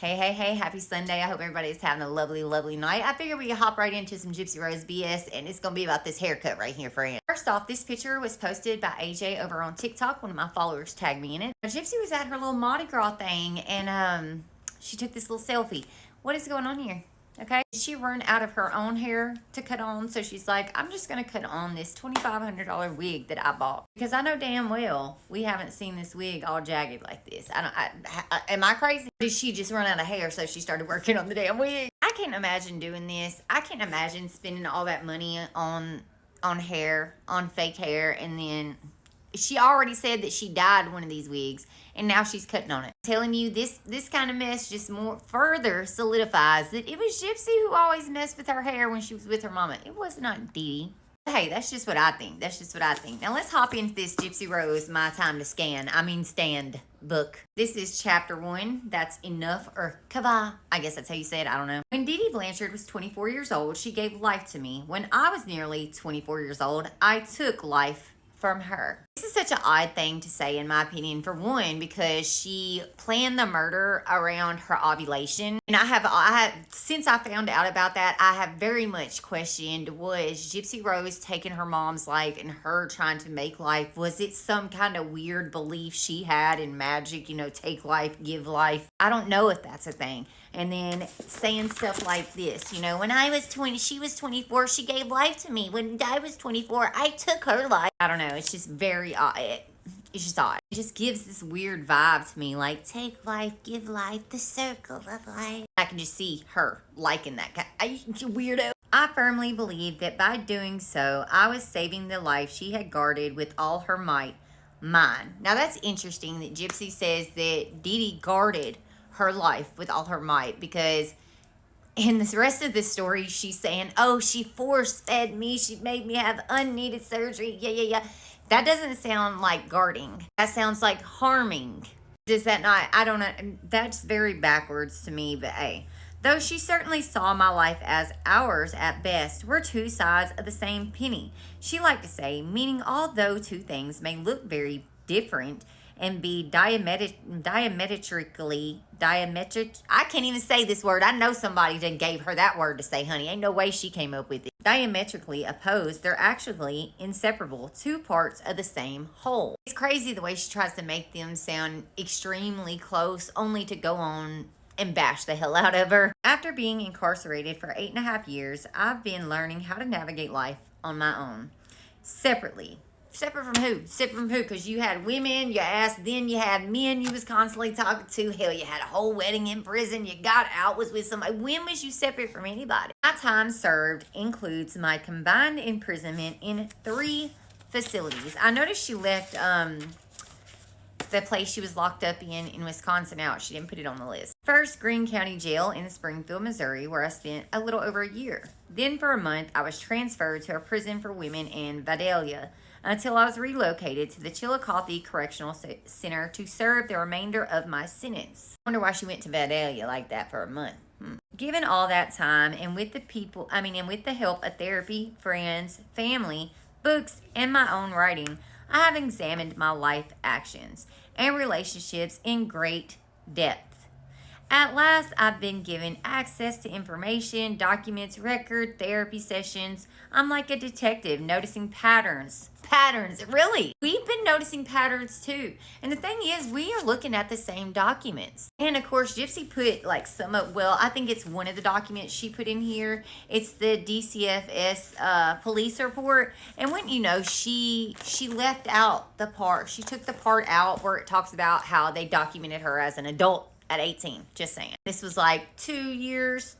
Hey, happy Sunday. I hope everybody's having a lovely, lovely night. I figured we could hop right into some Gypsy Rose BS, and it's going to be about this haircut right here, friend. First off, this picture was posted by AJ over on TikTok. One of my followers tagged me in it. Now, Gypsy was at her little Mardi Gras thing, and she took this little selfie. What is going on here? Okay, she run out of her own hair to cut on, so she's like, I'm just going to cut on this $2,500 wig that I bought. Because I know damn well we haven't seen this wig all jagged like this. Am I crazy? Did she just run out of hair, so she started working on the damn wig? I can't imagine doing this. I can't imagine spending all that money on hair, on fake hair, and then she already said that she dyed one of these wigs, and now she's cutting on it. I'm telling you, this kind of mess just more further solidifies that it was Gypsy who always messed with her hair when she was with her mama. It was not Dee. Hey, that's just what I think. Now let's hop into this Gypsy Rose My Time to Stand book. This is chapter 1. That's enough, or kava. I guess that's how you say it. I don't know. When Dee Dee Blanchard was 24 years old, she gave life to me. When I was nearly 24 years old, I took life from her. This is such an odd thing to say, in my opinion, for one, because she planned the murder around her ovulation. And I have, since I found out about that, I have very much questioned, was Gypsy Rose taking her mom's life and her trying to make life? Was it some kind of weird belief she had in magic, take life, give life? I don't know if that's a thing. And then saying stuff like this, when I was 20, she was 24, she gave life to me. When I was 24, I took her life. I don't know, it's just very odd. It's just odd. It just gives this weird vibe to me, like, take life, give life, the circle of life. I can just see her liking that kind. You weirdo. I firmly believe that by doing so, I was saving the life she had guarded with all her might, mine. Now that's interesting that Gypsy says that Dee Dee guarded her life with all her might, because in the rest of the story, she's saying, oh, she force-fed me. She made me have unneeded surgery. Yeah. That doesn't sound like guarding. That sounds like harming. Does that not? I don't know. That's very backwards to me, but hey. Though she certainly saw my life as ours at best, we're two sides of the same penny. She liked to say, meaning although two things may look very different and be diametric, I can't even say this word. I know somebody done gave her that word to say, honey. Ain't no way she came up with it. Diametrically opposed, they're actually inseparable, two parts of the same whole. It's crazy the way she tries to make them sound extremely close, only to go on and bash the hell out of her. After being incarcerated for 8.5 years, I've been learning how to navigate life on my own, separately. Separate from who? Separate from who? Because you had women, you asked, then you had men you was constantly talking to. Hell, you had a whole wedding in prison. You got out, was with somebody. When was you separate from anybody? My time served includes my combined imprisonment in 3 facilities. I noticed she left the place she was locked up in Wisconsin out. She didn't put it on the list. First, Greene County Jail in Springfield, Missouri, where I spent a little over a year. Then for a month, I was transferred to a prison for women in Vidalia, until I was relocated to the Chillicothe Correctional Center to serve the remainder of my sentence. I wonder why she went to Vidalia like that for a month. Given all that time, and with the help of therapy, friends, family, books, and my own writing, I have examined my life actions and relationships in great depth. At last, I've been given access to information, documents, record, therapy sessions. I'm like a detective noticing patterns. Patterns, really. We've been noticing patterns too. And the thing is, we are looking at the same documents. And of course, Gypsy put like I think it's one of the documents she put in here. It's the DCFS police report. And wouldn't you know, she left out the part. She took the part out where it talks about how they documented her as an adult at 18, just saying. This was like 2 years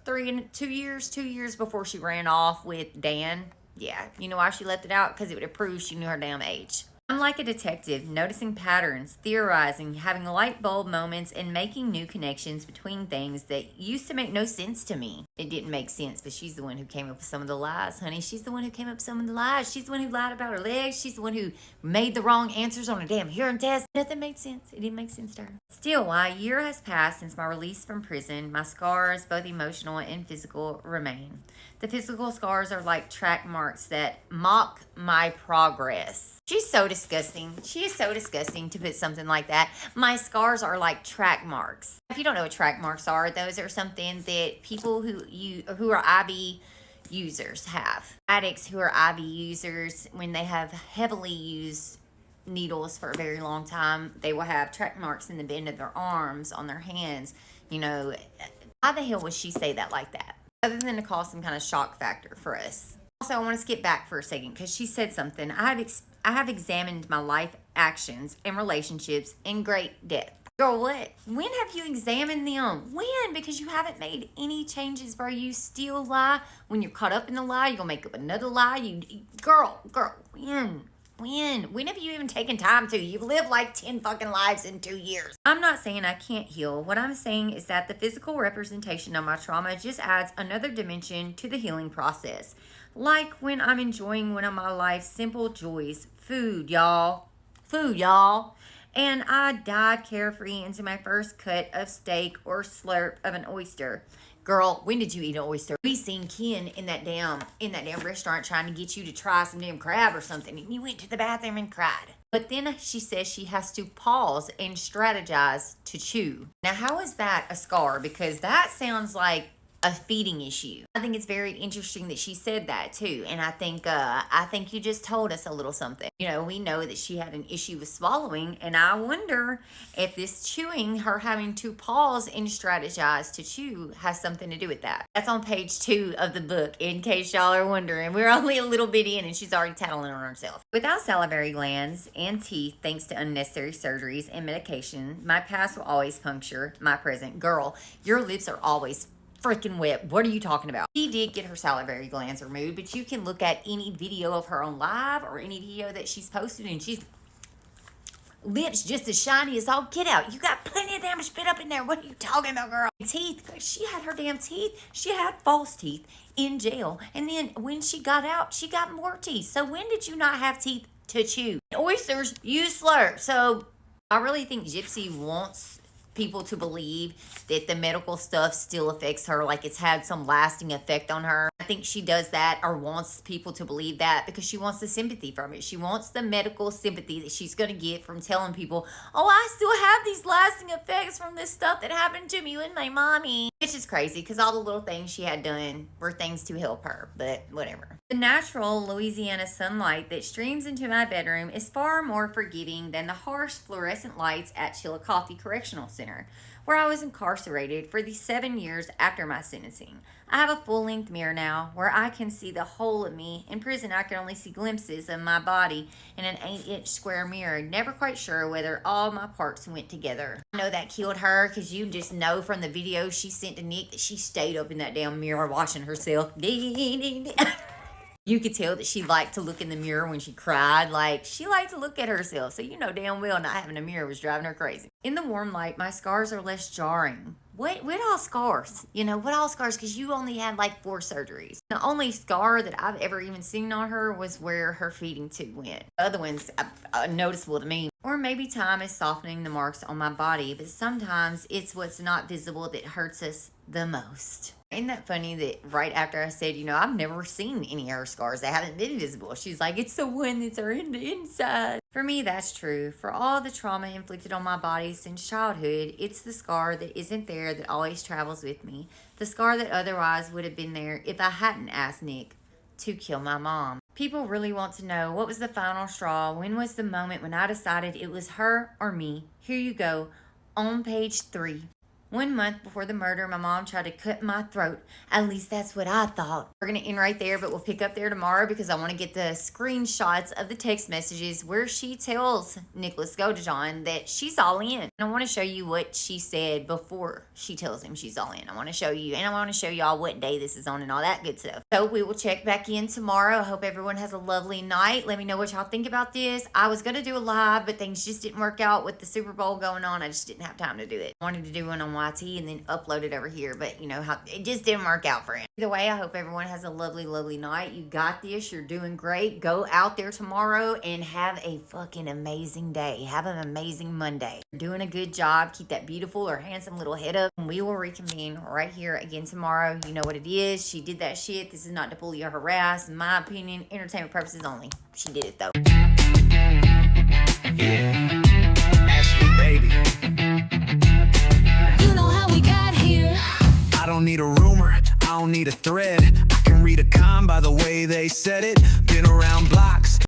before she ran off with Dan. Yeah, you know why she left it out? Because it would have proved she knew her damn age. I'm like a detective, noticing patterns, theorizing, having light bulb moments, and making new connections between things that used to make no sense to me. it didn't make sense, but she's the one who came up with some of the lies, honey. She's the one who came up with some of the lies. She's the one who lied about her legs. She's the one who made the wrong answers on a damn hearing test. Nothing made sense. It didn't make sense to her. Still, while a year has passed since my release from prison, my scars, both emotional and physical, remain. The physical scars are like track marks that mock my progress. She's so disgusting. She is so disgusting to put something like that. My scars are like track marks. If you don't know what track marks are, those are something that people who are IV users have. Addicts who are IV users, when they have heavily used needles for a very long time, they will have track marks in the bend of their arms, on their hands. You know, why the hell would she say that like that? Other than to cause some kind of shock factor for us. Also, I want to skip back for a second because she said something. I have examined my life actions and relationships in great depth. Girl, what? When have you examined them? When? Because you haven't made any changes, bro. You still lie. When you're caught up in the lie, you're going to make up another lie. Girl, when? When have you even taken time to? You've lived like 10 fucking lives in 2 years. I'm not saying I can't heal. What I'm saying is that the physical representation of my trauma just adds another dimension to the healing process. Like when I'm enjoying one of my life's simple joys. Food, y'all. And I dive carefree into my first cut of steak or slurp of an oyster. Girl, when did you eat an oyster? We seen Ken in that damn restaurant trying to get you to try some damn crab or something, and you went to the bathroom and cried. But then she says she has to pause and strategize to chew. Now, how is that a scar? Because that sounds like a feeding issue. I think it's very interesting that she said that too. And I think you just told us a little something. You know, we know that she had an issue with swallowing, and I wonder if this chewing, her having to pause and strategize to chew, has something to do with that. That's on page 2 of the book, in case y'all are wondering. We're only a little bit in and she's already tattling on herself. Without salivary glands and teeth, thanks to unnecessary surgeries and medication, my past will always puncture my present. Girl, your lips are always freaking wet. What are you talking about? She did get her salivary glands removed, but you can look at any video of her on live or any video that she's posted, and she's lips just as shiny as all get out. You got plenty of damn spit up in there. What are you talking about, girl? Teeth. She had her damn teeth. She had false teeth in jail, and then when she got out, she got more teeth. So when did you not have teeth to chew? Oysters, you slurp. So I really think Gypsy wants people to believe that the medical stuff still affects her, like it's had some lasting effect on her. I think she does that, or wants people to believe that, because she wants the sympathy from it. She wants the medical sympathy that she's going to get from telling people, oh, I still have these lasting effects from this stuff that happened to me with my mommy. Which is crazy, because all the little things she had done were things to help her, but whatever. The natural Louisiana sunlight that streams into my bedroom is far more forgiving than the harsh fluorescent lights at Chillicothe Correctional Center, where I was incarcerated for the 7 years after my sentencing. I have a full-length mirror now where I can see the whole of me. In prison, I could only see glimpses of my body in an 8-inch square mirror, never quite sure whether all my parts went together. I know that killed her, because you just know from the video she sent to Nick that she stayed up in that damn mirror watching herself. You could tell that she liked to look in the mirror when she cried. Like, she liked to look at herself. So you know damn well not having a mirror was driving her crazy. In the warm light, my scars are less jarring. What all scars? You know, what all scars? Because you only had like 4 surgeries. The only scar that I've ever even seen on her was where her feeding tube went. The other ones are noticeable to me. Or maybe time is softening the marks on my body, but sometimes it's what's not visible that hurts us the most. Ain't that funny that right after I said, you know, I've never seen any of her scars. They haven't been visible. She's like, it's the one that's in the inside. For me, that's true. For all the trauma inflicted on my body since childhood, it's the scar that isn't there that always travels with me. The scar that otherwise would have been there if I hadn't asked Nick to kill my mom. People really want to know, what was the final straw? When was the moment when I decided it was her or me? Here you go, on page 3. 1 month before the murder, my mom tried to cut my throat. At least that's what I thought. We're going to end right there, but we'll pick up there tomorrow because I want to get the screenshots of the text messages where she tells Nicholas Godejohn that she's all in. And I want to show you what she said before she tells him she's all in. I want to show you, and I want to show y'all what day this is on and all that good stuff. So we will check back in tomorrow. I hope everyone has a lovely night. Let me know what y'all think about this. I was going to do a live, but things just didn't work out with the Super Bowl going on. I just didn't have time to do it. I wanted to do one on YT and then upload it over here. But you know how it just didn't work out for him. Either way, I hope everyone has a lovely, lovely night. You got this. You're doing great. Go out there tomorrow and have a fucking amazing day. Have an amazing Monday. You're doing a good job. Keep that beautiful or handsome little head up. And we will reconvene right here again tomorrow. You know what it is. She did that shit. This is not to bully or harass. In my opinion, entertainment purposes only. She did it though. Yeah, Ashley, baby. You know how we got here. I don't need a rumor, I don't need a thread. I can read a con by the way they said it. Been around blocks,